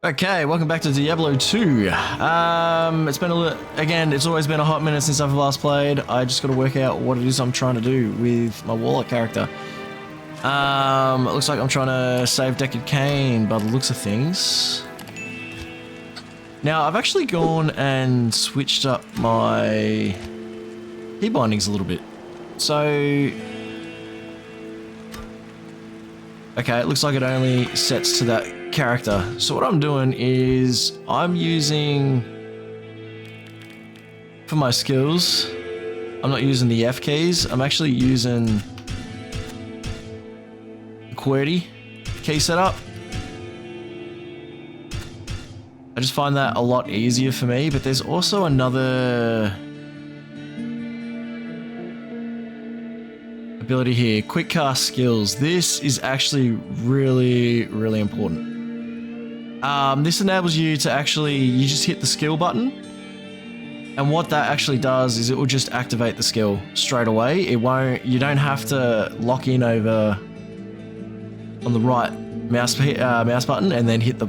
Okay, welcome back to Diablo 2. It's been again, it's always been a hot minute since I've last played. I just got to work out what it is I'm trying to do with my Warlock character. It looks like I'm trying to save Deckard Cain by the looks of things. Now, I've actually gone and switched up my key bindings a little bit. So, okay, it looks like it only sets to that character. So what I'm doing is I'm using, for my skills, I'm not using the F keys. I'm actually using the QWERTY key setup. I just find that a lot easier for me, but there's also another ability here, quick cast skills. This is actually really, really important. This enables you to actually, you just hit the skill button, and what that actually does is it will just activate the skill straight away. It won't, you don't have to lock in over on the right mouse button and then hit the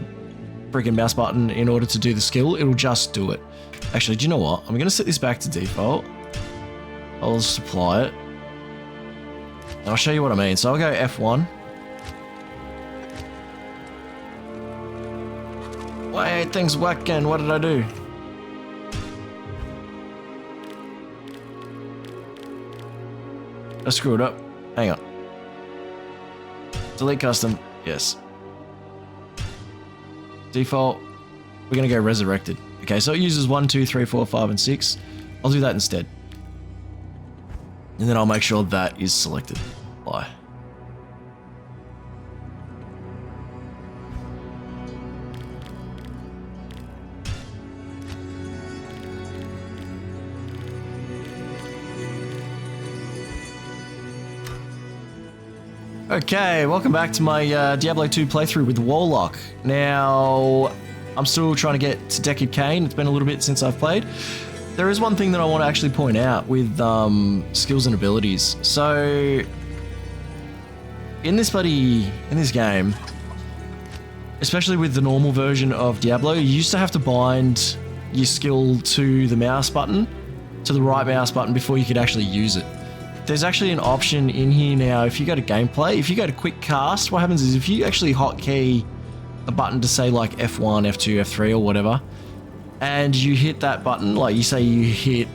freaking mouse button in order to do the skill. It'll just do it. Actually, do you know what? I'm gonna set this back to default. I'll just apply it. And I'll show you what I mean. So I'll go F1. Why ain't things working? What did I do? I screwed up. Hang on. Delete custom. Yes. Default. We're going to go Resurrected. Okay, so it uses 1, 2, 3, 4, 5, and 6. I'll do that instead. And then I'll make sure that is selected. Apply. Okay, welcome back to my Diablo 2 playthrough with Warlock. Now, I'm still trying to get to Deckard Cain. It's been a little bit since I've played. There is one thing that I want to actually point out with skills and abilities. So, in this game, especially with the normal version of Diablo, you used to have to bind your skill to the mouse button, to the right mouse button before you could actually use it. There's actually an option in here now. If you go to gameplay, if you go to quick cast, what happens is if you actually hotkey a button to say like F1, F2, F3 or whatever, and you hit that button, like you say you hit,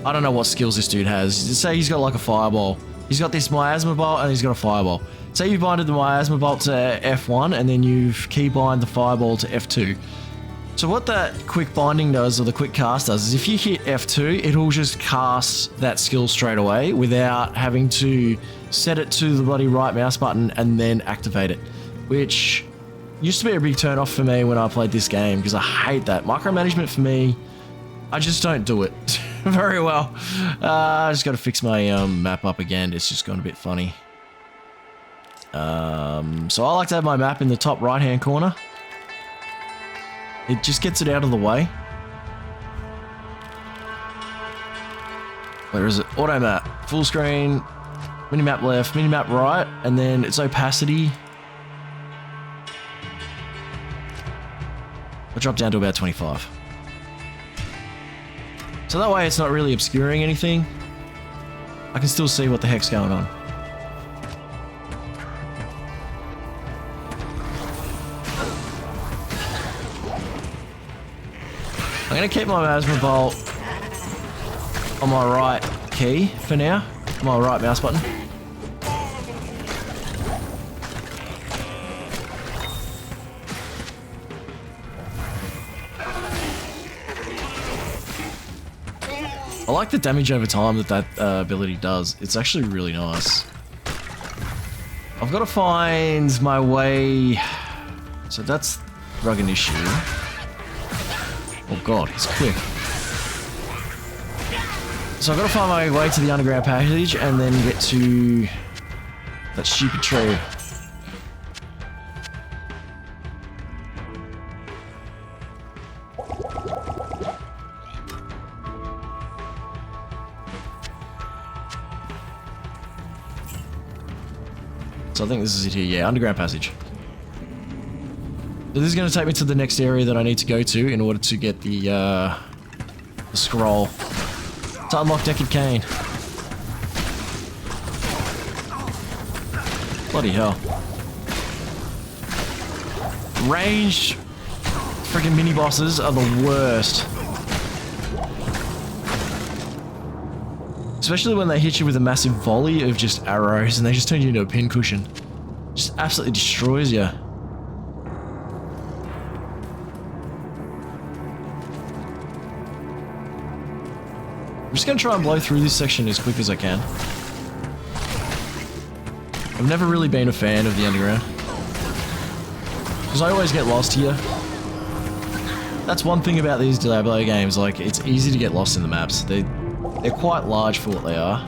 I don't know what skills this dude has. Say he's got like a fireball. He's got this Miasma Bolt and he's got a fireball. Say you've binded the Miasma Bolt to F1 and then you've keybind the fireball to F2. So what that quick binding does, or the quick cast does, is if you hit F2, it'll just cast that skill straight away without having to set it to the bloody right mouse button and then activate it, which used to be a big turn off for me when I played this game, because I hate that. Micromanagement for me, I just don't do it very well. I just got to fix my map up again. It's just gone a bit funny. So I like to have my map in the top right hand corner. It just gets it out of the way. Where is it? Auto map, full screen, minimap left, minimap right, and then its opacity. I'll drop down to about 25. So that way it's not really obscuring anything. I can still see what the heck's going on. I'm going to keep my Miasma Bolt on my right key for now, my right mouse button. I like the damage over time that ability does. It's actually really nice. I've got to find my way. So that's Rugged issue. Oh god, it's quick. So I've got to find my way to the underground passage and then get to that stupid tree. So I think this is it here. Yeah, underground passage. So this is going to take me to the next area that I need to go to in order to get the scroll to unlock Decade Cain. Bloody hell. Ranged freaking mini bosses are the worst. Especially when they hit you with a massive volley of just arrows and they just turn you into a pincushion. Just absolutely destroys you. I'm just going to try and blow through this section as quick as I can. I've never really been a fan of the underground, because I always get lost here. That's one thing about these Diablo games, like, it's easy to get lost in the maps. They're quite large for what they are.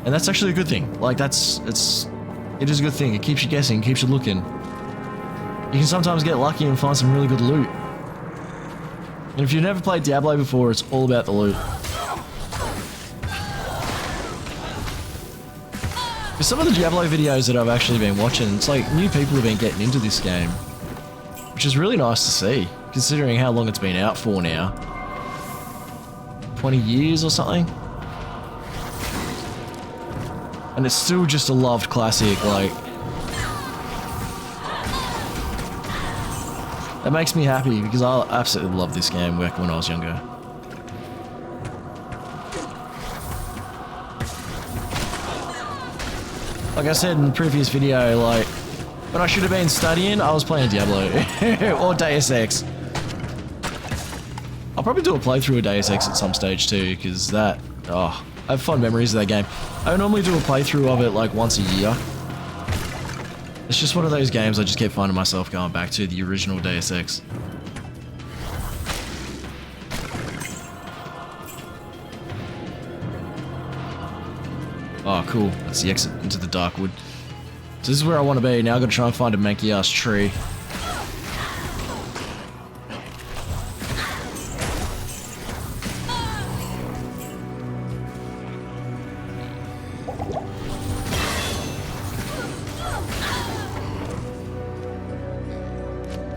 And that's actually a good thing. Like, it is a good thing. It keeps you guessing, keeps you looking. You can sometimes get lucky and find some really good loot. And if you've never played Diablo before, it's all about the loot. Because some of the Diablo videos that I've actually been watching, it's like new people have been getting into this game. Which is really nice to see, considering how long it's been out for now. 20 years or something? And it's still just a loved classic, like... That makes me happy, because I absolutely loved this game back when I was younger. Like I said in the previous video, like, when I should have been studying, I was playing Diablo. Or Deus Ex. I'll probably do a playthrough of Deus Ex at some stage too, because that... Oh, I have fond memories of that game. I normally do a playthrough of it like once a year. It's just one of those games I just keep finding myself going back to, the original Deus Ex. Oh, cool. That's the exit into the Darkwood. So this is where I want to be. Now I've got to try and find a manky-ass tree.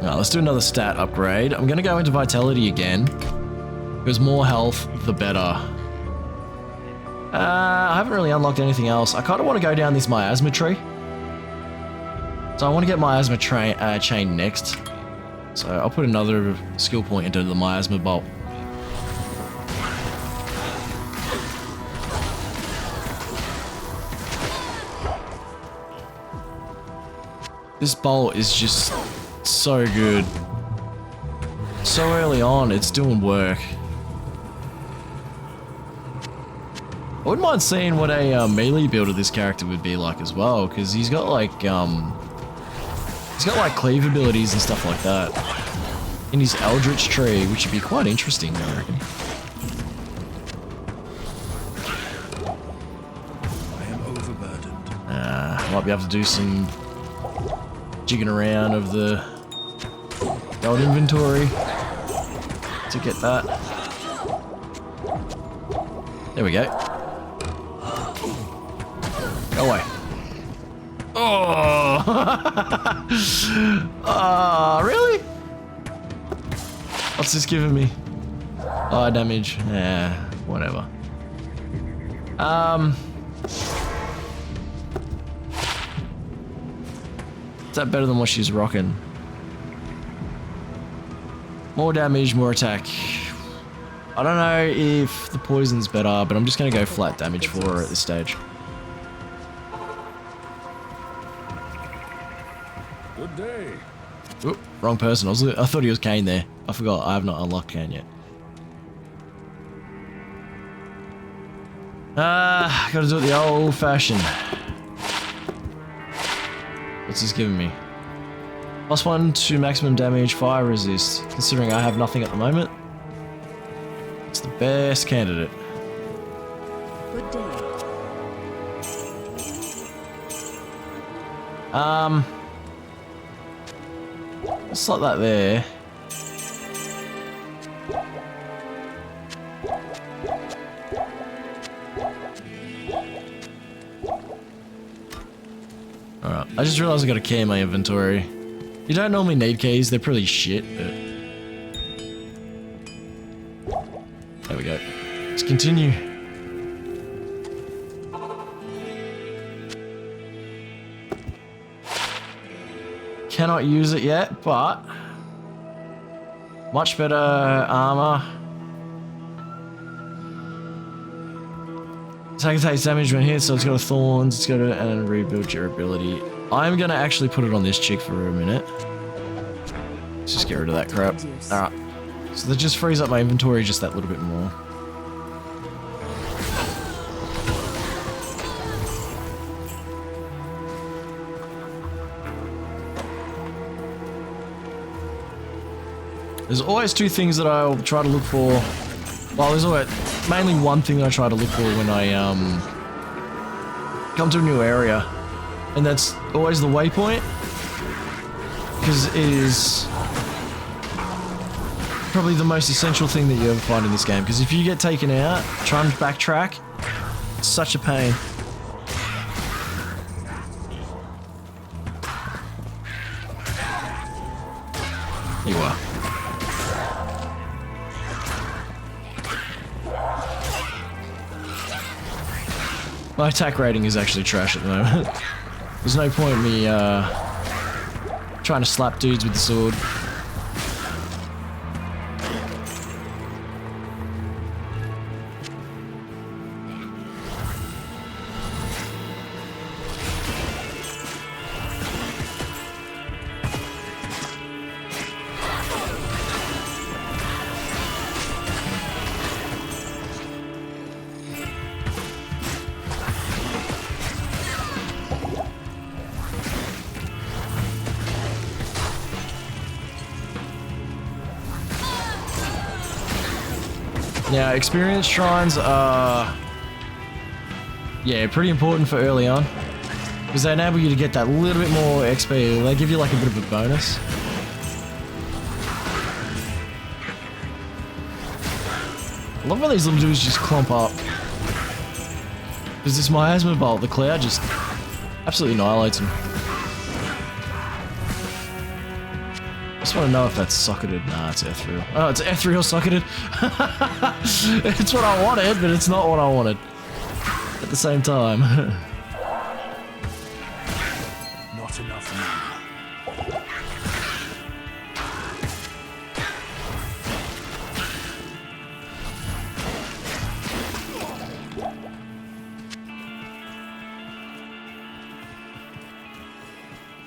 Alright, let's do another stat upgrade. I'm going to go into Vitality again. Because more health, the better. I haven't really unlocked anything else. I kind of want to go down this Miasma tree. So I want to get Miasma Chain next. So I'll put another skill point into the Miasma Bolt. This bolt is just so good. So early on, it's doing work. I wouldn't mind seeing what a melee build of this character would be like as well, because he's got like cleave abilities and stuff like that in his Eldritch tree, which would be quite interesting, I reckon. I am overburdened. Might be able to do some jigging around of the old inventory to get that. There we go. Go away. Oh! Really? What's this giving me? Oh, damage. Yeah, whatever. Is that better than what she's rocking? More damage, more attack. I don't know if the poison's better, but I'm just going to go flat damage for her at this stage. Good day. Oop, wrong person. I thought he was Cain there. I forgot. I have not unlocked Cain yet. Gotta do it the old-fashioned. What's this giving me? +1 to maximum damage, fire resist. Considering I have nothing at the moment, it's the best candidate. Good day. Let's slot that there. Alright, I just realized I got a key in my inventory. You don't normally need keys, they're pretty shit, but... There we go. Let's continue. Cannot use it yet, but... Much better armor. Attack takes damage when hit, so it's got a thorns, it's got a and rebuild durability. I'm gonna actually put it on this chick for a minute. Let's just get rid of that crap. Alright. So that just frees up my inventory just that little bit more. There's always two things that I'll try to look for. Well, there's always mainly one thing that I try to look for when I come to a new area, and that's always the waypoint, because it is probably the most essential thing that you ever find in this game. Because if you get taken out, trying to backtrack, it's such a pain. Here you are. My attack rating is actually trash at the moment. There's no point in me trying to slap dudes with the sword. Now, experience shrines are, yeah, pretty important for early on, because they enable you to get that little bit more XP. They give you like a bit of a bonus. I love how these little dudes just clump up. Because this Miasma Bolt, the cloud, just absolutely annihilates them. I just want to know if that's socketed. Nah, it's ethereal. Oh, it's ethereal socketed. It's what I wanted, but it's not what I wanted. At the same time. Not enough mana.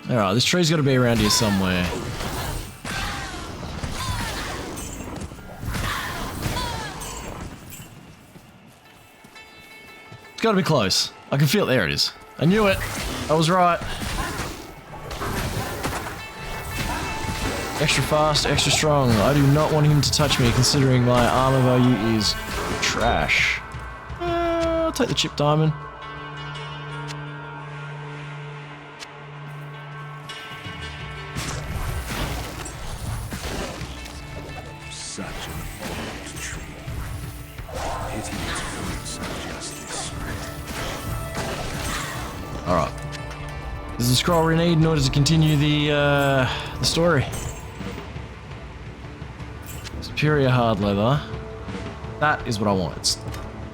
Alright, this tree's got to be around here somewhere. It's got to be close. I can feel it. There it is. I knew it. I was right. Extra fast, extra strong. I do not want him to touch me, considering my armor value is trash. I'll take the chip diamond. Such an old tree. Pity its fruits are just this. Alright. This is the scroll we need in order to continue the story. Superior hard leather. That is what I want. It's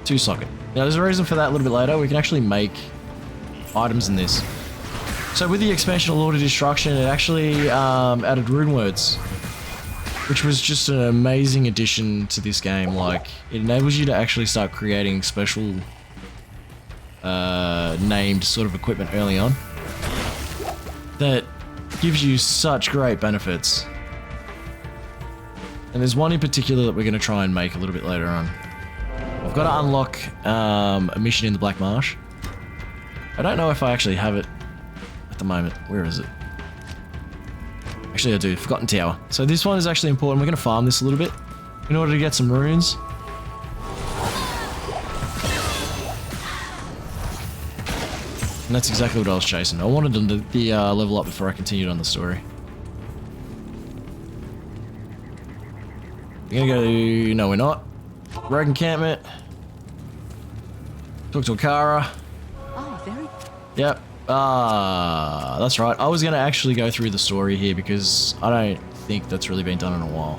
2 socket. Now there's a reason for that a little bit later. We can actually make items in this. So with the expansion of Lord of Destruction, it actually added rune words, which was just an amazing addition to this game. Like, it enables you to actually start creating special named sort of equipment early on that gives you such great benefits. And there's one in particular that we're going to try and make a little bit later on. I've got to unlock a mission in the Black Marsh. I don't know if I actually have it at the moment. Where is it? Actually, I do. Forgotten Tower. So this one is actually important. We're going to farm this a little bit in order to get some runes. And that's exactly what I was chasing. I wanted them to be level up before I continued on the story. We're gonna go to... No, we're not. Rogue encampment. Talk to Akara. Oh, very. Yep. Ah, that's right. I was going to actually go through the story here because I don't think that's really been done in a while.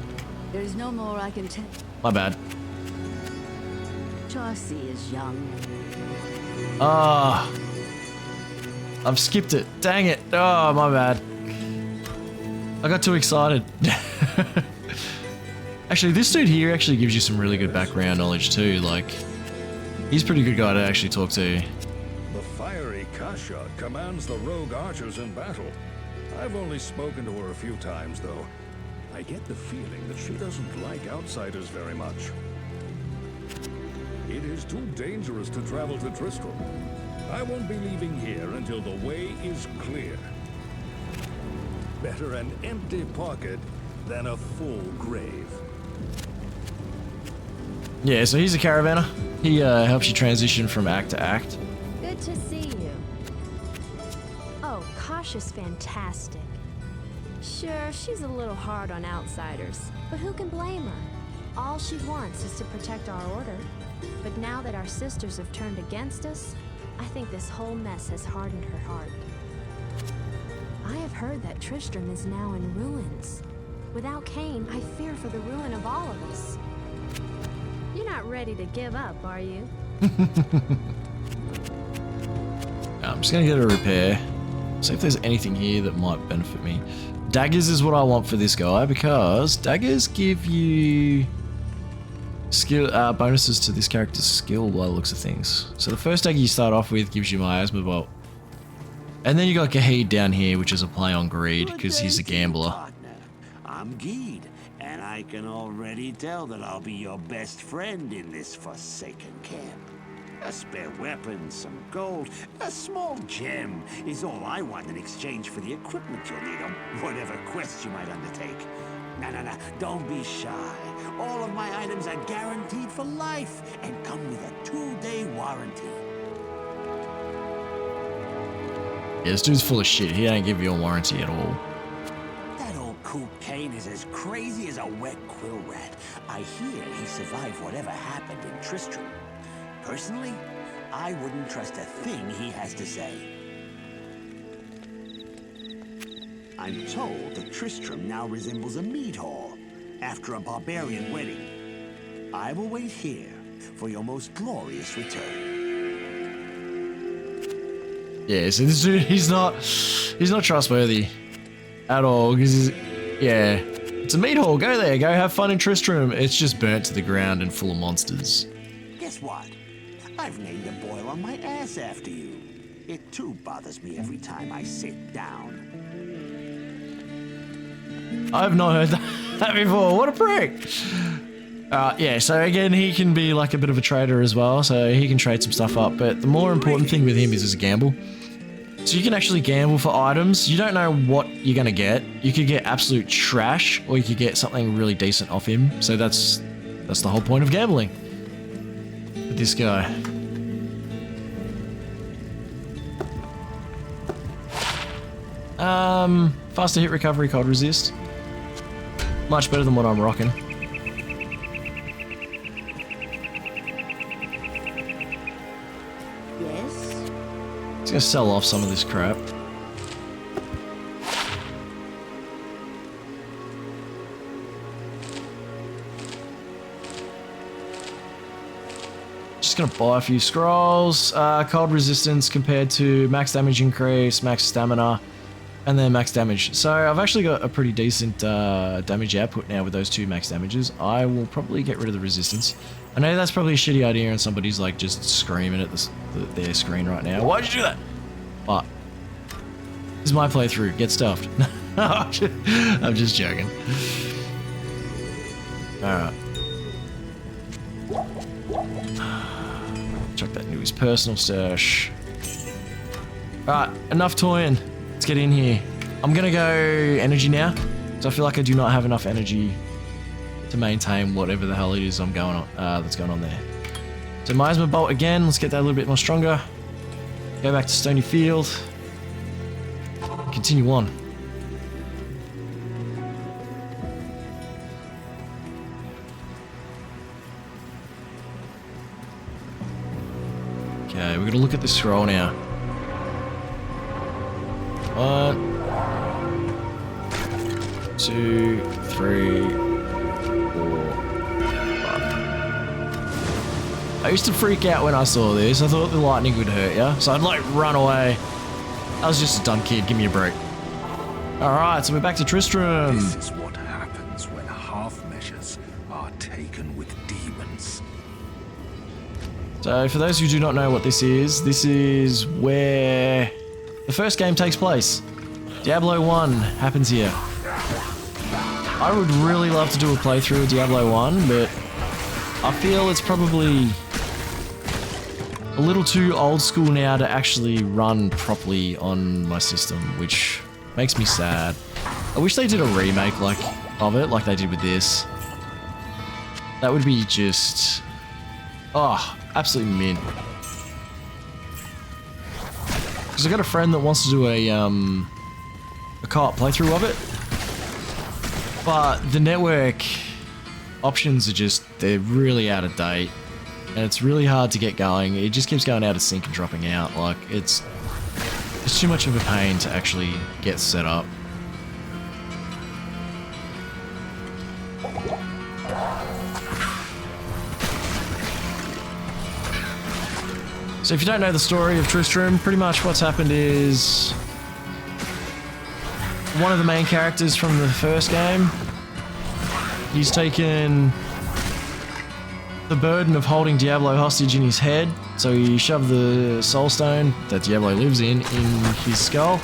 There's no more I can tell. My bad. Chaucy is young. Ah, I've skipped it. Dang it. Oh, my bad. I got too excited. Actually, this dude here actually gives you some really good background knowledge too. Like, he's a pretty good guy to actually talk to. The fiery Kasha commands the rogue archers in battle. I've only spoken to her a few times, though. I get the feeling that she doesn't like outsiders very much. It is too dangerous to travel to Tristram. I won't be leaving here until the way is clear. Better an empty pocket than a full grave. Yeah, so he's a caravaner. He helps you transition from act to act. Good to see you. Oh, Kasha's fantastic. Sure, she's a little hard on outsiders, but who can blame her? All she wants is to protect our order. But now that our sisters have turned against us, I think this whole mess has hardened her heart. I have heard that Tristram is now in ruins. Without Cain, I fear for the ruin of all of us. You're not ready to give up, are you? I'm just gonna get a repair. See if there's anything here that might benefit me. Daggers is what I want for this guy because daggers give you skill bonuses to this character's skill by the looks of things. So the first dagger you start off with gives you Miasma Bolt. And then you got Gahid down here, which is a play on greed because he's a gambler. I'm Geed, and I can already tell that I'll be your best friend in this forsaken camp. A spare weapon, some gold, a small gem is all I want in exchange for the equipment you'll need on whatever quest you might undertake. No, don't be shy. All of my items are guaranteed for life and come with a 2-day warranty. Yeah, this dude's full of shit. He don't give you a warranty at all. That old coot Cain is as crazy as a wet quill rat. I hear he survived whatever happened in Tristram. Personally, I wouldn't trust a thing he has to say. I'm told that Tristram now resembles a meat hall after a barbarian wedding. I will wait here for your most glorious return. Yeah, so this dude, he's not trustworthy at all. Because yeah, it's a meat hall. Go there, go have fun in Tristram. It's just burnt to the ground and full of monsters. Guess what? I've named a boil on my ass after you. It too bothers me every time I sit down. I've not heard that before. What a prick. Yeah, so again, he can be like a bit of a trader as well. So he can trade some stuff up. But the more important thing with him is his gamble. So you can actually gamble for items. You don't know what you're going to get. You could get absolute trash or you could get something really decent off him. So that's the whole point of gambling. With this guy. Faster hit recovery, cold resist. Much better than what I'm rocking. Yes? Just gonna sell off some of this crap. Just gonna buy a few scrolls. Cold resistance compared to max damage increase, max stamina, and then max damage. So I've actually got a pretty decent damage output now with those two max damages. I will probably get rid of the resistance. I know that's probably a shitty idea and somebody's like just screaming at their screen right now. Why'd you do that? But this is my playthrough. Get stuffed. I'm just joking. Alright. Chuck that into his personal stash. Alright, enough toying. Let's get in here. I'm gonna go energy now. So I feel like I do not have enough energy to maintain whatever the hell it is I'm going on, that's going on there. So Miasma Bolt again. Let's get that a little bit more stronger. Go back to Stony Field. Continue on. Okay, we're gonna look at the scroll now. 1, 2, 3, 4, 5. I used to freak out when I saw this. I thought the lightning would hurt you, so I'd like run away. I was just a dumb kid. Give me a break. Alright, so we're back to Tristram. This is what happens when half measures are taken with demons. So for those who do not know what this is where the first game takes place. Diablo 1 happens here. I would really love to do a playthrough of Diablo 1, but I feel it's probably a little too old school now to actually run properly on my system, which makes me sad. I wish they did a remake of it, like they did with this. That would be just... oh, absolutely mint. Because I got a friend that wants to do a co-op playthrough of it. But the network options are just, they're really out of date. And it's really hard to get going. It just keeps going out of sync and dropping out. Like, it's too much of a pain to actually get set up. So if you don't know the story of Tristram, pretty much what's happened is one of the main characters from the first game, he's taken the burden of holding Diablo hostage in his head, so he shoved the soul stone that Diablo lives in his skull,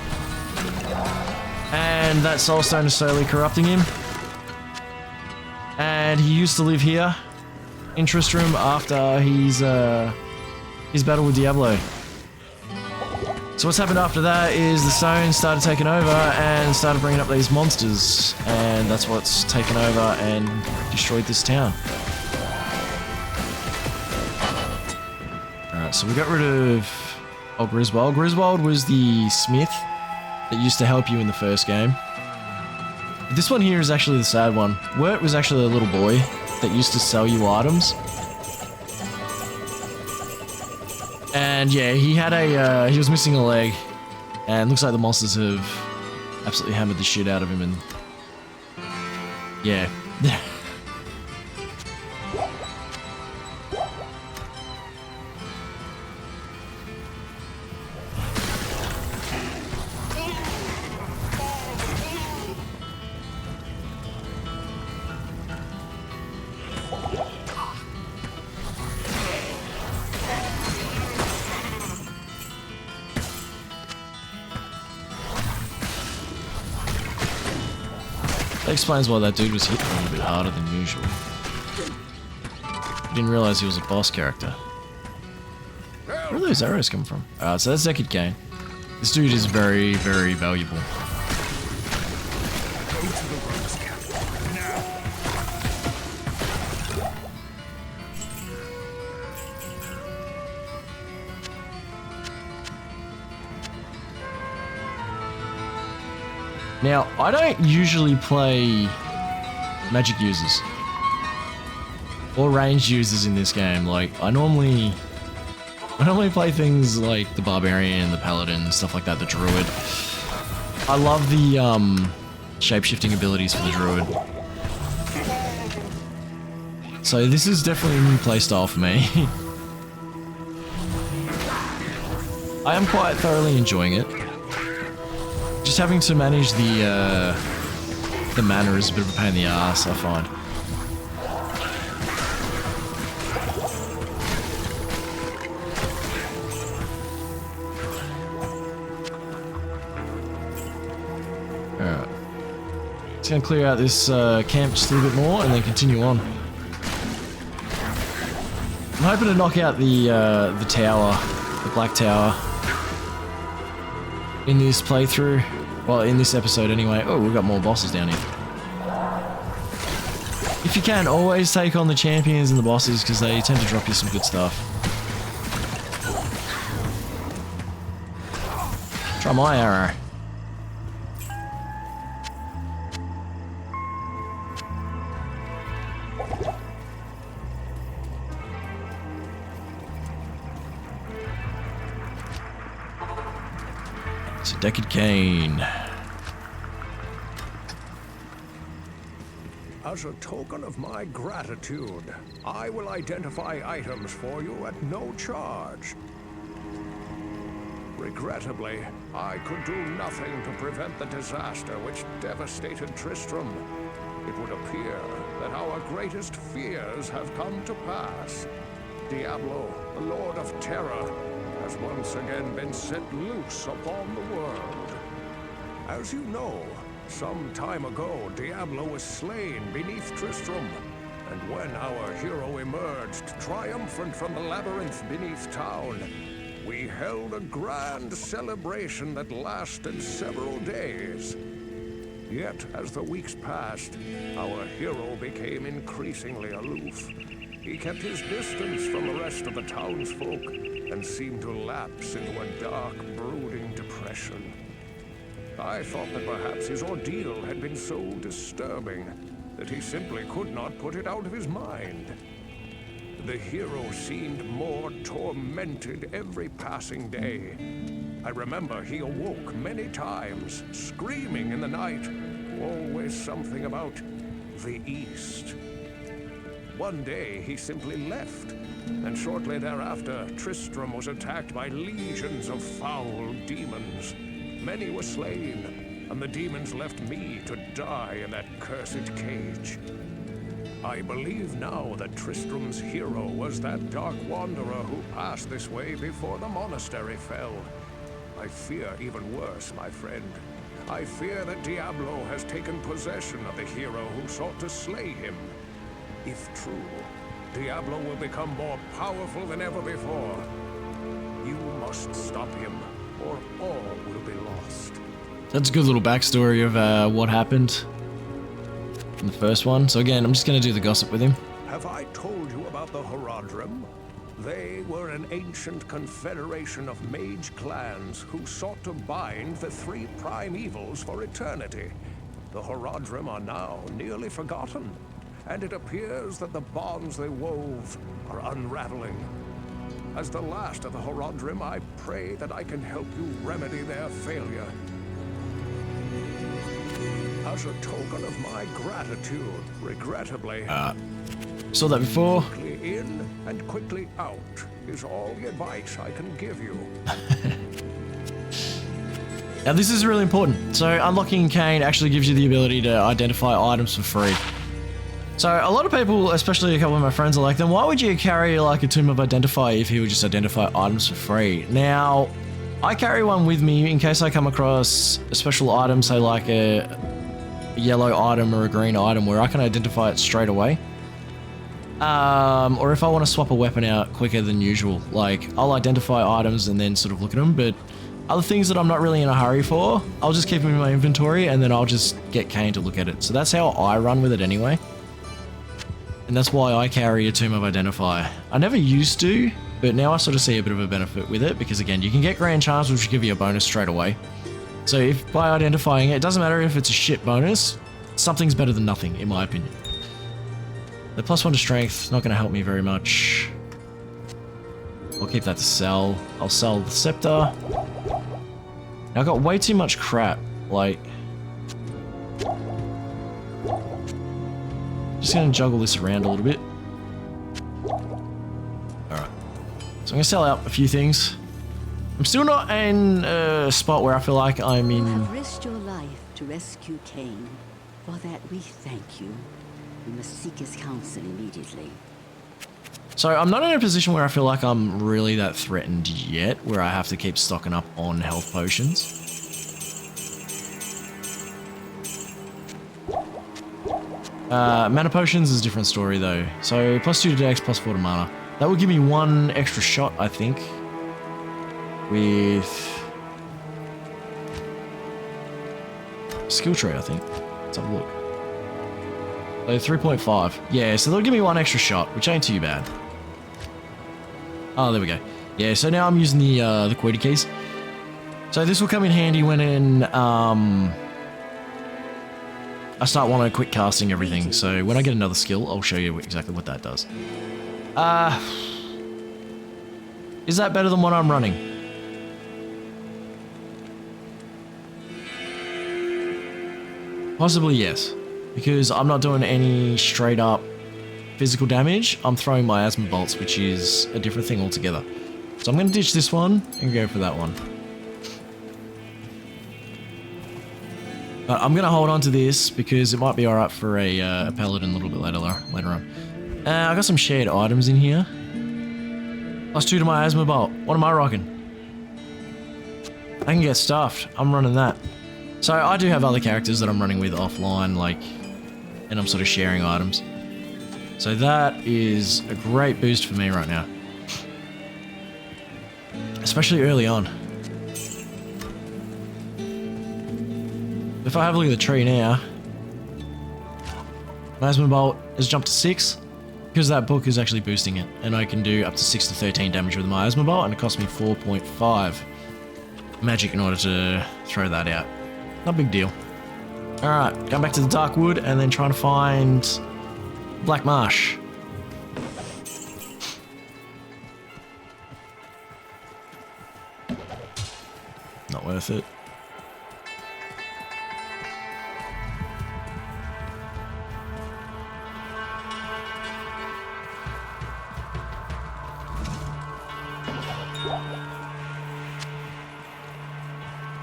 and that soul stone is slowly corrupting him. And he used to live here in Tristram after his battle with Diablo. So what's happened after that is the stone started taking over and started bringing up these monsters, and that's what's taken over and destroyed this town. Alright, so we got rid of Griswold. Griswold was the smith that used to help you in the first game. This one here is actually the sad one. Wirt was actually a little boy that used to sell you items. And yeah, he had he was missing a leg, and looks like the monsters have absolutely hammered the shit out of him, and yeah. That explains why that dude was hit a little bit harder than usual. I didn't realise he was a boss character. Where are those arrows come from? Alright, so that's Decade Kane. This dude is very, very valuable. Now, I don't usually play magic users or ranged users in this game. Like, I normally play things like the Barbarian, the Paladin, stuff like that, the Druid. I love the shape-shifting abilities for the Druid. So this is definitely a new playstyle for me. I am quite thoroughly enjoying it. Just having to manage the mana is a bit of a pain in the ass, I find. Alright. Just gonna clear out this camp just a little bit more and then continue on. I'm hoping to knock out the tower, the Black Tower, in this playthrough. Well, in this episode anyway. Oh, we've got more bosses down here. If you can, always take on the champions and the bosses, because they tend to drop you some good stuff. Try my arrow. Deckard Cain. As a token of my gratitude, I will identify items for you at no charge. Regrettably, I could do nothing to prevent the disaster which devastated Tristram. It would appear that our greatest fears have come to pass. Diablo, the Lord of Terror, has once again been set loose upon the world. As you know, some time ago, Diablo was slain beneath Tristram, and when our hero emerged triumphant from the labyrinth beneath town, we held a grand celebration that lasted several days. Yet, as the weeks passed, our hero became increasingly aloof. He kept his distance from the rest of the townsfolk and seemed to lapse into a dark, brooding depression. I thought that perhaps his ordeal had been so disturbing that he simply could not put it out of his mind. The hero seemed more tormented every passing day. I remember he awoke many times, screaming in the night, always something about the East. One day he simply left, and shortly thereafter Tristram was attacked by legions of foul demons. Many were slain, and the demons left me to die in that cursed cage. I believe now that Tristram's hero was that dark wanderer who passed this way before the monastery fell. I fear even worse, my friend. I fear that Diablo has taken possession of the hero who sought to slay him. If true, Diablo will become more powerful than ever before. You must stop him, or all will be lost. That's a good little backstory of what happened in the first one. So again, I'm just going to do the gossip with him. Have I told you about the Horadrim? They were an ancient confederation of mage clans who sought to bind the three prime evils for eternity. The Horadrim are now nearly forgotten, and it appears that the bonds they wove are unraveling. As the last of the Horadrim, I pray that I can help you remedy their failure. As a token of my gratitude, regrettably, Saw that before. quickly in and quickly out is all the advice I can give you. Now this is really important. So unlocking Cain actually gives you the ability to identify items for free. So a lot of people, especially a couple of my friends, are like, then why would you carry like a Tomb of Identify if he would just identify items for free? Now, I carry one with me in case I come across a special item, say like a yellow item or a green item where I can identify it straight away. Or if I want to swap a weapon out quicker than usual, like I'll identify items and then sort of look at them, but other things that I'm not really in a hurry for, I'll just keep them in my inventory and then I'll just get Cain to look at it. So that's how I run with it anyway. And that's why I carry a Tomb of Identify. I never used to, but now I sort of see a bit of a benefit with it because again, you can get Grand Charms which will give you a bonus straight away. So if by identifying it, it doesn't matter if it's a shit bonus, something's better than nothing in my opinion. The +1 to strength, not going to help me very much. I'll keep that to sell. I'll sell the scepter. Now I've got way too much crap, like... Just going to juggle this around a little bit. Alright. So I'm going to sell out a few things. I'm still not in a spot where I feel like I'm You in... have risked your life to rescue Cain. For that we thank you. You must seek his counsel immediately. So I'm not in a position where I feel like I'm really that threatened yet, where I have to keep stocking up on health potions. Mana potions is a different story though. So +2 to dex, +4 to mana. That will give me one extra shot, I think. With skill tree, I think. Let's have a look. So 3.5. Yeah, so they'll give me one extra shot, which ain't too bad. Oh, there we go. Yeah, so now I'm using the QWERTY keys. So this will come in handy when I start wanting to quit casting everything. So when I get another skill, I'll show you exactly what that does. Is that better than what I'm running? Possibly yes, because I'm not doing any straight up physical damage. I'm throwing Miasma Bolts, which is a different thing altogether. So I'm going to ditch this one and go for that one. But I'm going to hold on to this because it might be alright for a paladin a little bit later on. I got some shared items in here. +2 to Miasma Bolt. What am I rocking? I can get stuffed. I'm running that. So I do have other characters that I'm running with offline, like, and I'm sort of sharing items. So that is a great boost for me right now. Especially early on. If I have a look at the tree now, Miasma Bolt has jumped to 6, because that book is actually boosting it, and I can do up to 6 to 13 damage with the Miasma Bolt, and it cost me 4.5 magic in order to throw that out. Not a big deal. Alright, going back to the Dark Wood, and then trying to find Black Marsh. Not worth it.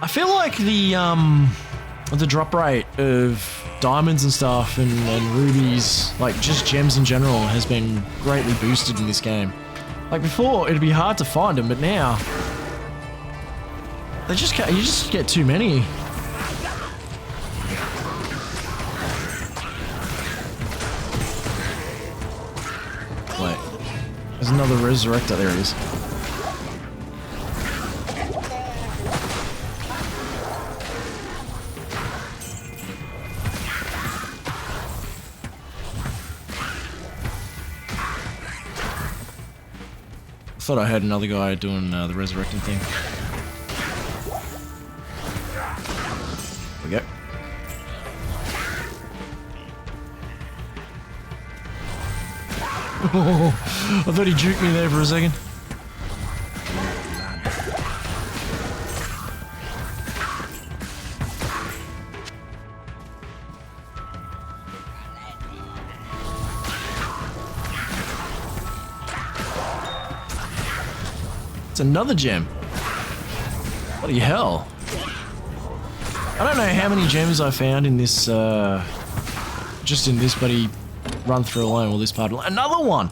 I feel like the drop rate of diamonds and stuff and rubies, like just gems in general, has been greatly boosted in this game. Like before, it'd be hard to find them, but now they just you just get too many. Wait, there's another Resurrected. There it is. I thought I heard another guy doing the resurrecting thing. There we go. Oh, I thought he juked me there for a second. It's another gem. Bloody hell. I don't know how many gems I found in this, just in this bloody run through alone, or this part alone. Another one!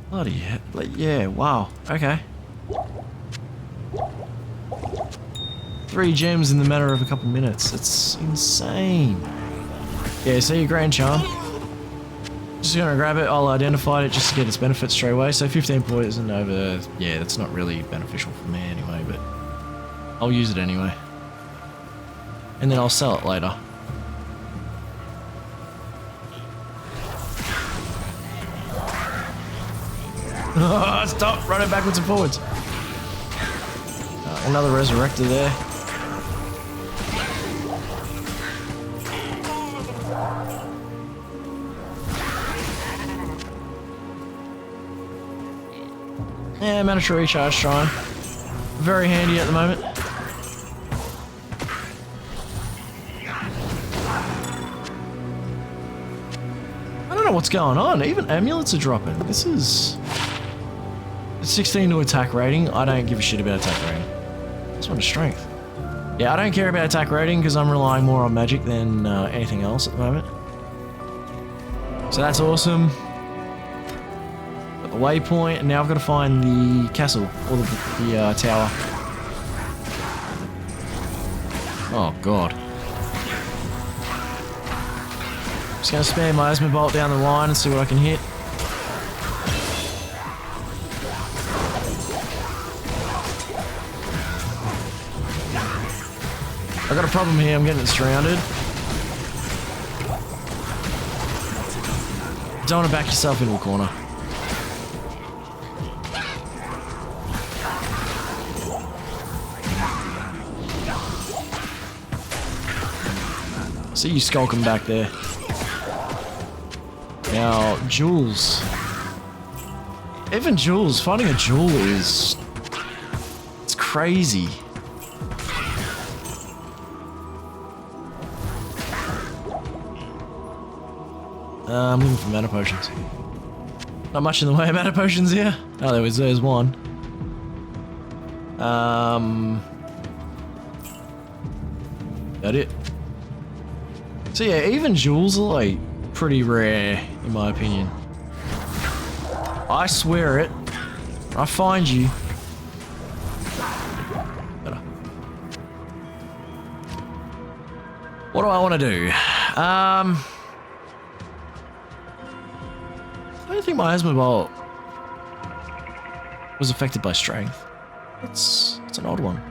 Bloody hell. Yeah, wow. Okay. 3 gems in the matter of a couple minutes. It's insane. Yeah, see your Grand Charm. Just gonna grab it, I'll identify it just to get its benefits straight away. So 15 poison over, yeah, that's not really beneficial for me anyway, but I'll use it anyway. And then I'll sell it later. Stop running backwards and forwards. Another Resurrected there. Yeah, mandatory recharge shrine. Very handy at the moment. I don't know what's going on. Even amulets are dropping. This is... It's 16 to attack rating. I don't give a shit about attack rating. This one is strength. Yeah, I don't care about attack rating because I'm relying more on magic than anything else at the moment. So that's awesome. Waypoint, and now I've got to find the castle, or the tower. Oh god. Just gonna spam Miasma Bolt down the line and see what I can hit. I got a problem here, I'm getting surrounded. Don't want to back yourself into a corner. See you skulking back there. Now, jewels. Even jewels, finding a jewel is... It's crazy. I'm looking for mana potions. Not much in the way of mana potions here. Oh, there's one. That it. So yeah, even jewels are like pretty rare in my opinion. I swear it. I find you. Better. What do I want to do? I don't think Miasma Bolt was affected by strength. It's an odd one.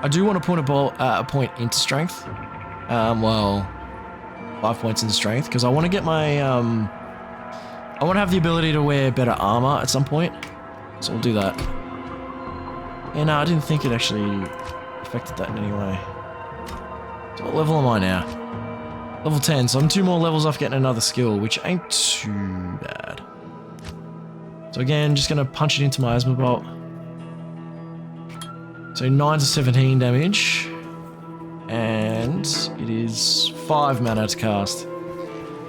I do want to put a point into strength. Well, 5 points into strength because I want to get my I want to have the ability to wear better armor at some point. So we'll do that. Yeah, no, I didn't think it actually affected that in any way. So what level am I now? Level 10, so I'm 2 more levels off getting another skill, which ain't too bad. So again, just gonna punch it into my Miasma Bolt. So 9 to 17 damage. And it is 5 mana to cast.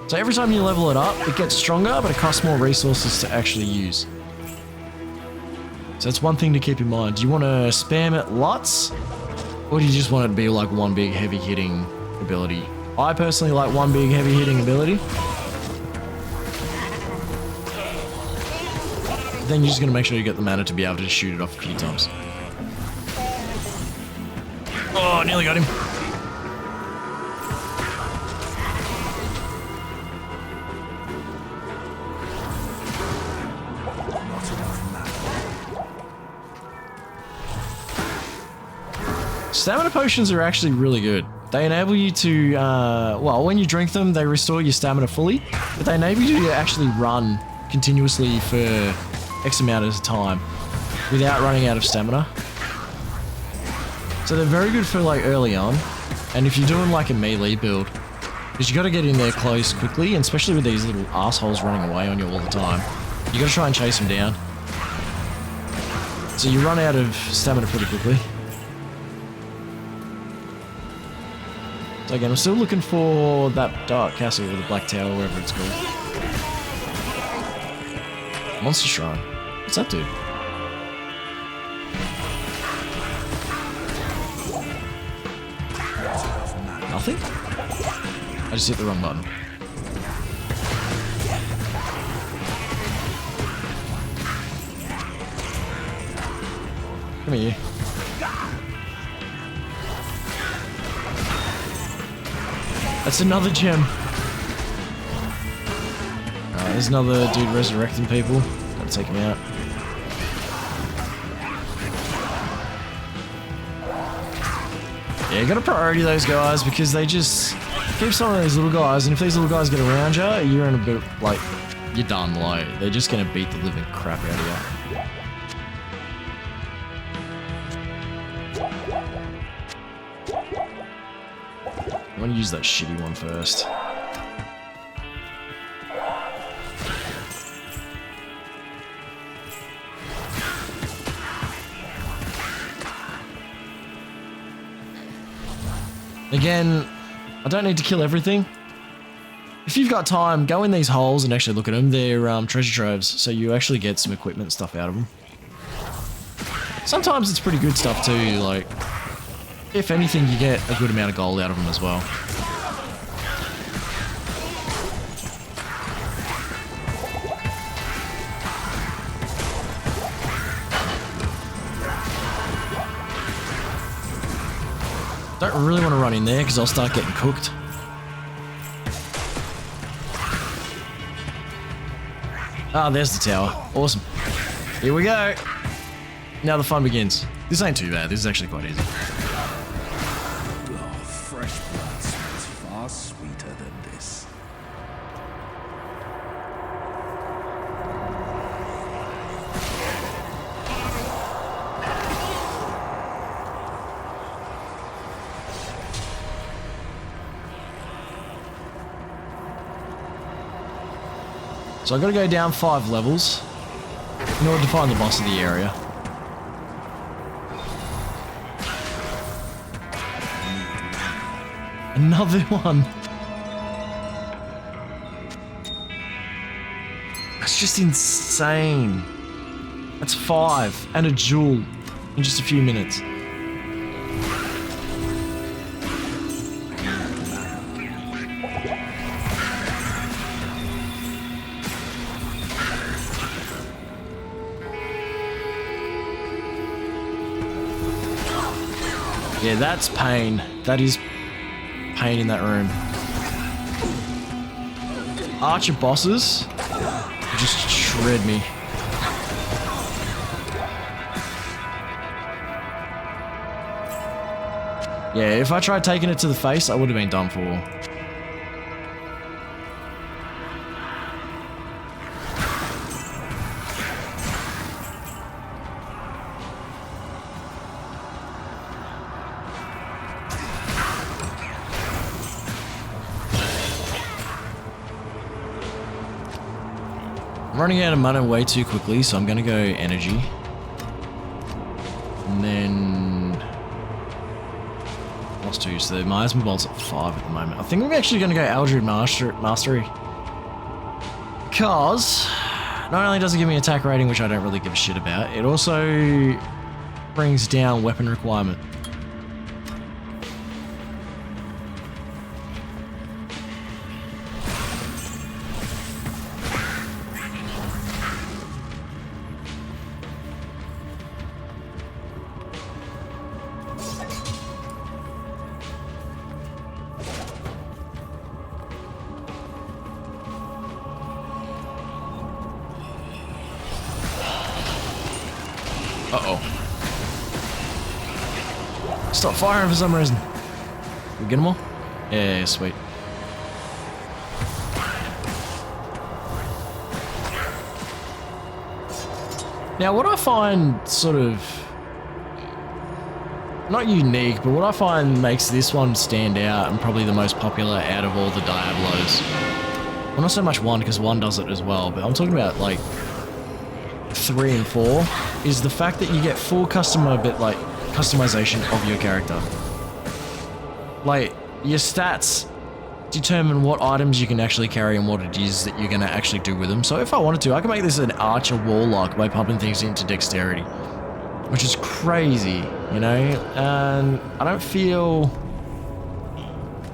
So every time you level it up, it gets stronger, but it costs more resources to actually use. So that's one thing to keep in mind. Do you want to spam it lots? Or do you just want it to be like one big heavy hitting ability? I personally like one big heavy hitting ability. Then you're just going to make sure you get the mana to be able to shoot it off a few times. Oh, nearly got him. Stamina potions are actually really good. They enable you to, well, when you drink them, they restore your stamina fully, but they enable you to actually run continuously for X amount of time without running out of stamina. So they're very good for like early on, and if you're doing like a melee build, because you got to get in there close quickly, and especially with these little assholes running away on you all the time, you got to try and chase them down. So you run out of stamina pretty quickly. So again, I'm still looking for that dark castle or the black tower, wherever it's called. Monster Shrine. What's that do? Nothing? I just hit the wrong button. Come here. That's another gem. There's another dude resurrecting people. Gotta take him out. Yeah, you gotta priority those guys because they just keep some of these little guys, and if these little guys get around you, you're in a bit like you're done. Like they're just gonna beat the living crap out of you. I want to use that shitty one first. Again, I don't need to kill everything. If you've got time, go in these holes and actually look at them. They're treasure troves, so you actually get some equipment and stuff out of them. Sometimes it's pretty good stuff too, like... If anything, you get a good amount of gold out of them as well. Don't really want to run in there because I'll start getting cooked. Ah, there's the tower. Awesome. Here we go. Now the fun begins. This ain't too bad. This is actually quite easy. Fresh blood smells far sweeter than this. So I've got to go down 5 levels in order to find the boss of the area. Another one. That's just insane. That's 5 and a jewel in just a few minutes. Yeah, that's pain. That is pain in that room. Archer bosses just shred me. Yeah, if I tried taking it to the face, I would have been done for. I'm running out of mana way too quickly, so I'm gonna go energy. And then... Lost 2, so the Miasma Bolt's at 5 at the moment. I think I'm actually gonna go Eldritch Mastery. Because... not only does it give me attack rating, which I don't really give a shit about, it also brings down weapon requirement. Uh-oh. Stop firing for some reason. We get them all? Yeah, sweet. Now, what I find sort of... not unique, but what I find makes this one stand out and probably the most popular out of all the Diablos. Well, not so much 1, because 1 does it as well, but I'm talking about, like, 3 and 4, is the fact that you get full customization of your character. Like, your stats determine what items you can actually carry and what it is that you're going to actually do with them. So if I wanted to, I can make this an archer warlock by pumping things into dexterity, which is crazy, you know? And I don't feel...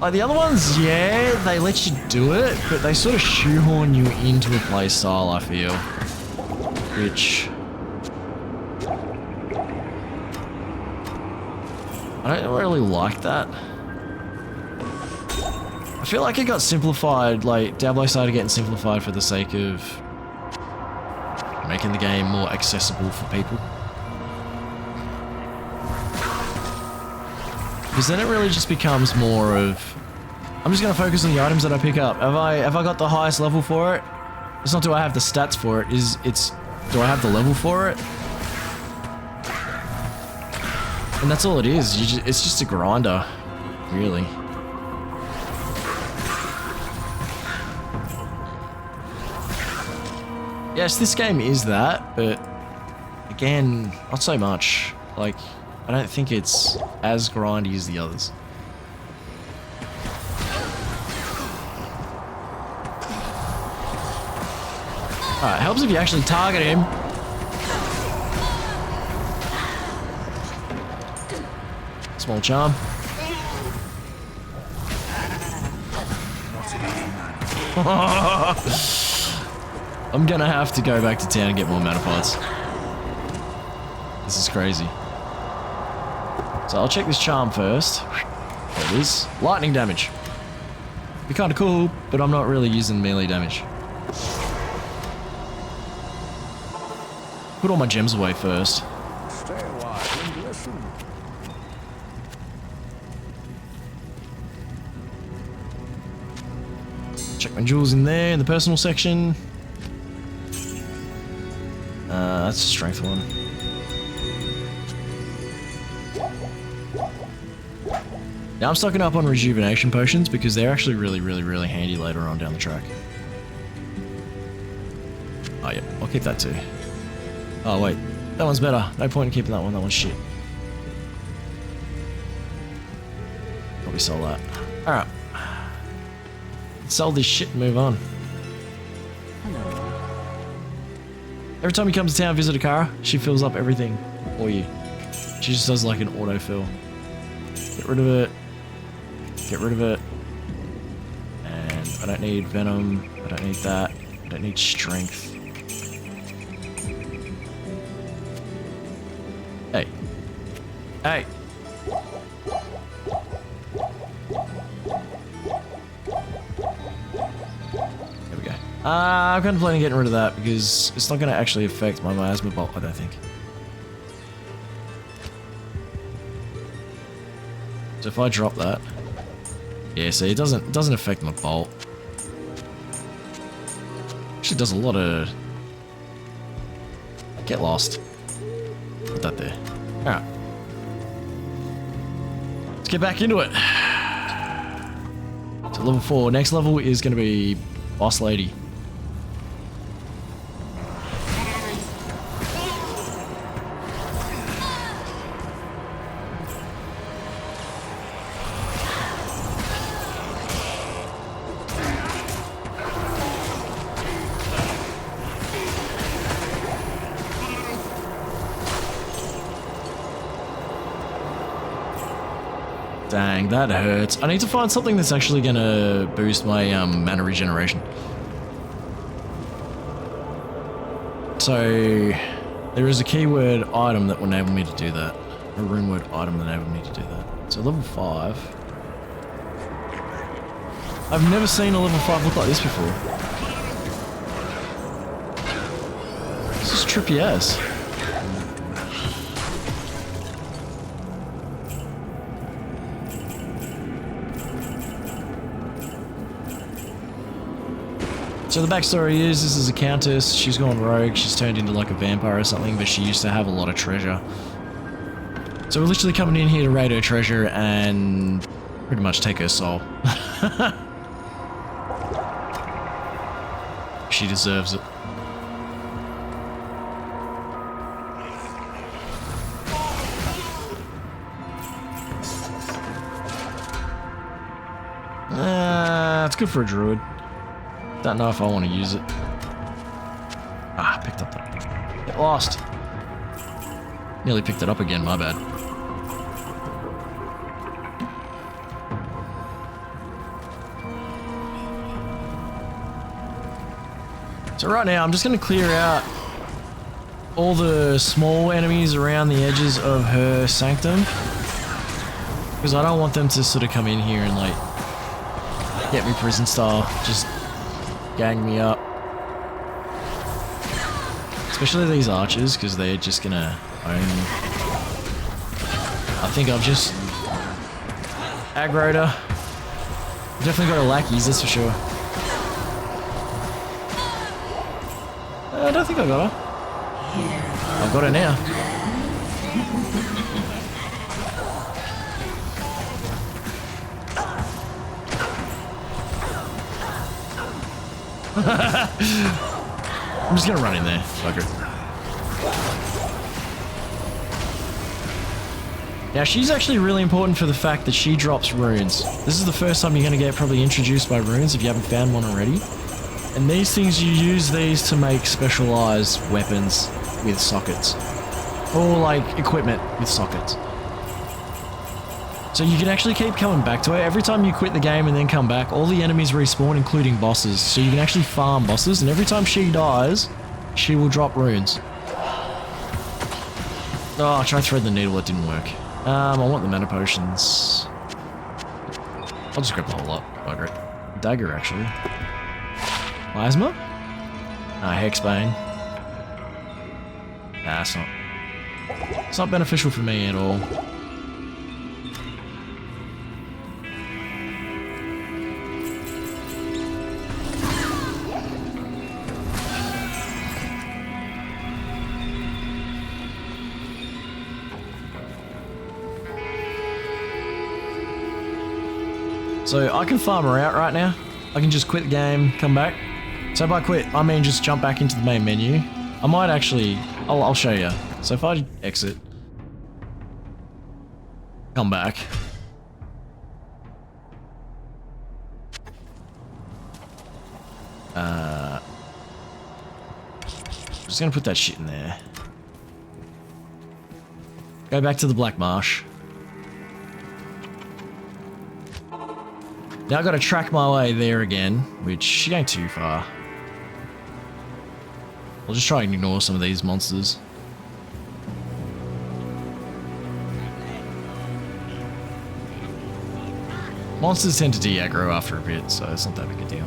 like, the other ones, yeah, they let you do it, but they sort of shoehorn you into a play style, I feel. Which... I don't really like that. I feel like it got simplified, like, Diablo started getting simplified for the sake of making the game more accessible for people. Because then it really just becomes more of, I'm just going to focus on the items that I pick up. Have I got the highest level for it? It's not do I have the stats for it, it's do I have the level for it? And that's all it is. It's just a grinder, really. Yes, this game is that, but again, not so much. Like, I don't think it's as grindy as the others. Alright, helps if you actually target him. Small charm. I'm gonna have to go back to town and get more mana pods. This is crazy. So I'll check this charm first. There it is. Lightning damage. Be kinda cool, but I'm not really using melee damage. Put all my gems away first. Stay a while and listen. Check my jewels in there in the personal section. That's a strength one. Now I'm stocking up on rejuvenation potions because they're actually really handy later on down the track. Oh yeah, I'll keep that too. Oh wait, that one's better. No point in keeping that one's shit. Probably sell that. Alright. Sell this shit and move on. Every time you come to town, visit a car, she fills up everything for you. She just does like an autofill. Get rid of it. Get rid of it. And I don't need venom. I don't need that. I don't need strength. Hey. Hey. There we go. I'm contemplating getting rid of that because it's not going to actually affect my Miasma Bolt, I don't think. So if I drop that, yeah, see, it doesn't affect my bolt. Actually, does a lot of. Get lost. Put that there. All right, let's get back into it. So level 4. Next level is going to be Boss Lady. Dang, that hurts. I need to find something that's actually gonna boost my mana regeneration. So, there is a keyword item that will enable me to do that. A rune word item that enabled me to do that. So level 5. I've never seen a level 5 look like this before. This is trippy ass. So the backstory is, this is a Countess, she's gone rogue, she's turned into like a vampire or something, but she used to have a lot of treasure. So we're literally coming in here to raid her treasure and pretty much take her soul. She deserves it. It's good for a druid. Don't know if I want to use it. Ah, picked up that. Get lost. Nearly picked it up again, my bad. So right now, I'm just going to clear out all the small enemies around the edges of her sanctum. Because I don't want them to sort of come in here and like, get me prison style. Just gang me up. Especially these archers, because they're just gonna own me. I think I've just aggroed her. Definitely got her lackeys, that's for sure. I don't think I got her. I've got her now. I'm just gonna run in there, fucker. Now she's actually really important for the fact that she drops runes. This is the first time you're gonna get probably introduced by runes if you haven't found one already. And these things, you use these to make specialized weapons with sockets. Or like equipment with sockets. So you can actually keep coming back to it. Every time you quit the game and then come back, all the enemies respawn, including bosses. So you can actually farm bosses, and every time she dies, she will drop runes. Oh, I tried to thread the needle, it didn't work. I want the mana potions. I'll just grab the whole lot. Bugger it. Dagger, actually. Miasma? Nah, Hexbane. Nah, it's not beneficial for me at all. So I can farm her out right now. I can just quit the game, come back. So if I quit, I mean just jump back into the main menu. I might actually, I'll show you. So if I exit, come back. Just gonna put that shit in there. Go back to the Black Marsh. Now I've got to track my way there again, which ain't too far. I'll just try and ignore some of these monsters. Monsters tend to de-aggro after a bit, so it's not that big a deal.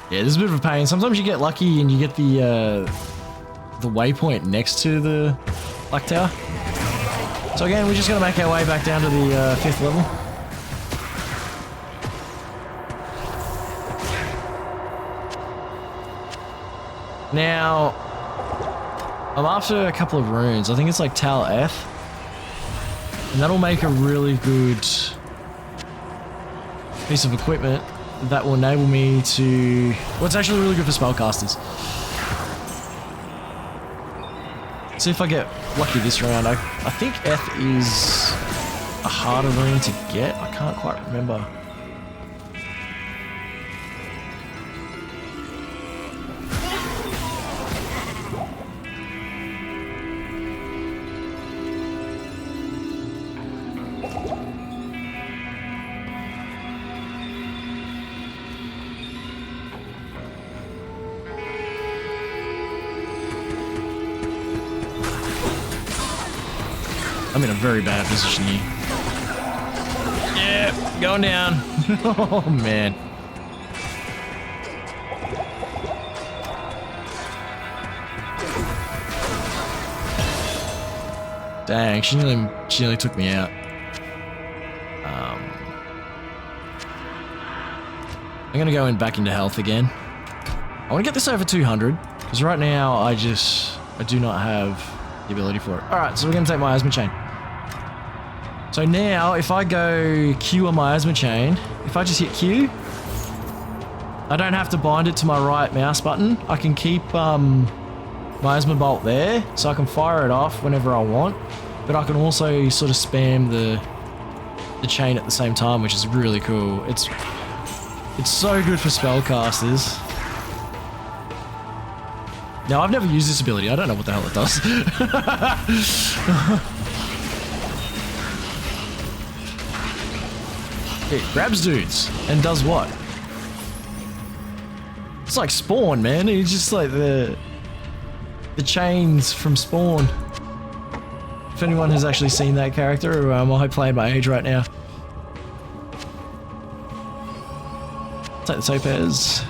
Yeah, this is a bit of a pain. Sometimes you get lucky and you get the waypoint next to the Black Tower. So again, we're just gonna make our way back down to the 5th level. Now, I'm after a couple of runes. I think it's like Tal F. And that'll make a really good piece of equipment that will enable me to... Well, it's actually really good for spellcasters. See if I get lucky this round. I think F is a harder rune to get. I can't quite remember. I'm in a very bad position here. Yeah, going down. Oh, man. Dang, she nearly took me out. I'm gonna go back into health again. I want to get this over 200, because right now I do not have the ability for it. Alright, so we're gonna take Miasma Chain. So now, if I go Q on Miasma Chain, if I just hit Q, I don't have to bind it to my right mouse button. I can keep Miasma Bolt there, so I can fire it off whenever I want, but I can also sort of spam the chain at the same time, which is really cool. It's so good for spellcasters. Now, I've never used this ability. I don't know what the hell it does. It grabs dudes and does what? It's like Spawn, man. It's just like the chains from Spawn. If anyone has actually seen that character, or am I playing my age right now? Take the topaz.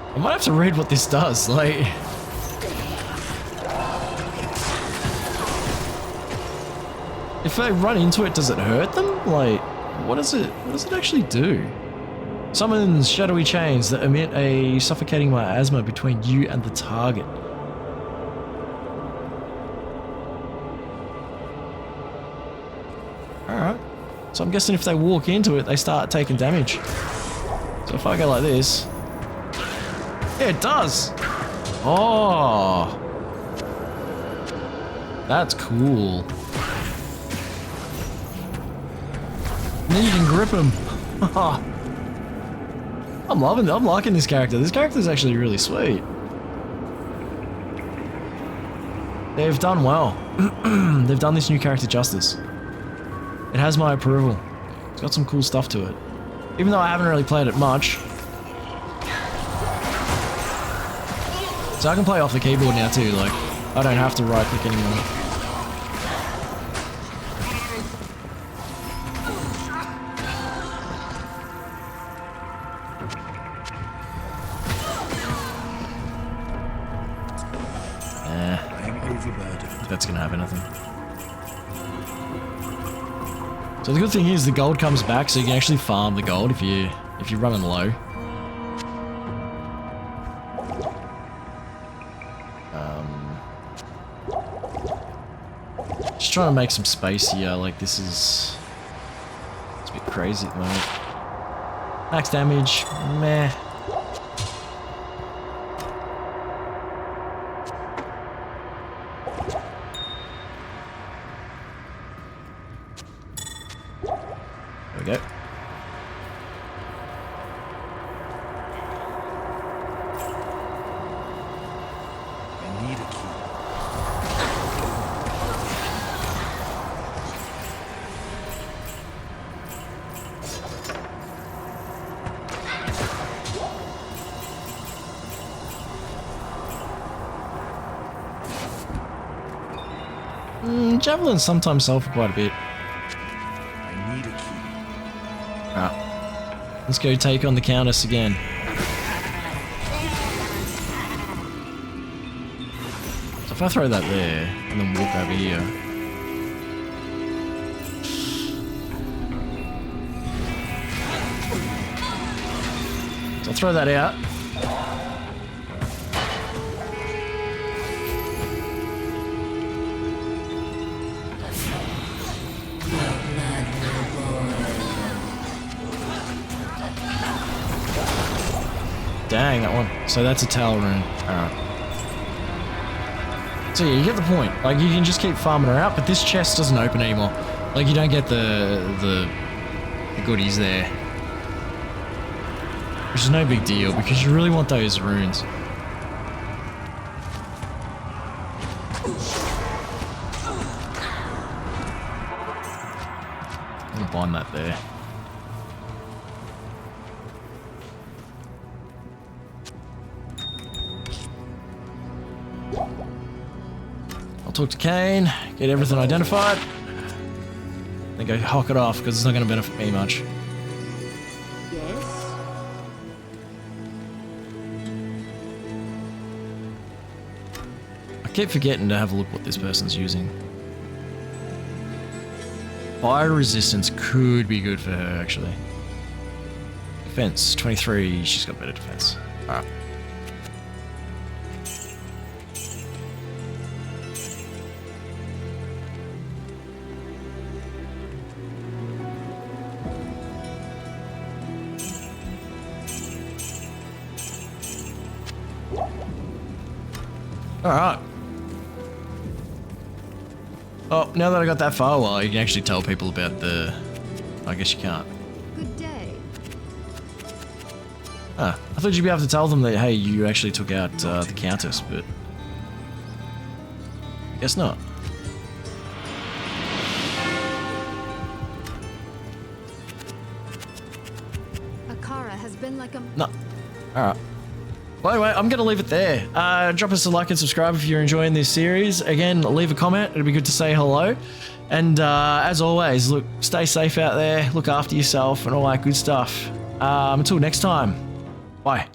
I might have to read what this does, like... If they run into it, does it hurt them? Like, what does it actually do? Summons shadowy chains that emit a suffocating miasma between you and the target. Alright. So I'm guessing if they walk into it, they start taking damage. So if I go like this... Yeah, it does! Oh! That's cool. And then you can grip him. I'm liking this character. This character is actually really sweet. They've done well. They've done this new character justice. It has my approval. It's got some cool stuff to it. Even though I haven't really played it much. So I can play off the keyboard now too, like, I don't have to right click anymore. I'm overburdened. if that's gonna have anything. So the good thing is the gold comes back, so you can actually farm the gold if you're running low. Just trying to make some space here. Like this is, it's a bit crazy at the moment. Max damage, meh. There we go. I need a key. Javelins sometimes sell for quite a bit. I need a key. Alright. Let's go take on the Countess again. So if I throw that there, and then walk over here. So I'll throw that out. Dang, that one. So that's a tail rune. Alright. So yeah, you get the point. Like, you can just keep farming her out, but this chest doesn't open anymore. Like, you don't get the goodies there. Which is no big deal, because you really want those runes. I'm gonna bind that there. Talk to Kane, get everything identified, then go hawk it off because it's not going to benefit me much. Yes? I keep forgetting to have a look what this person's using. Fire resistance could be good for her, actually. Defense, 23, she's got better defense. Alright. Alright. Oh, now that I got that far, well, you can actually tell people about the... I guess you can't. Good day. Ah, I thought you'd be able to tell them that, hey, you actually took out the Countess, but... guess not. Akara has been like a... No. Alright. Well, anyway, I'm going to leave it there. Drop us a like and subscribe if you're enjoying this series. Again, leave a comment. It'd be good to say hello. And as always, look, stay safe out there. Look after yourself and all that good stuff. Until next time. Bye.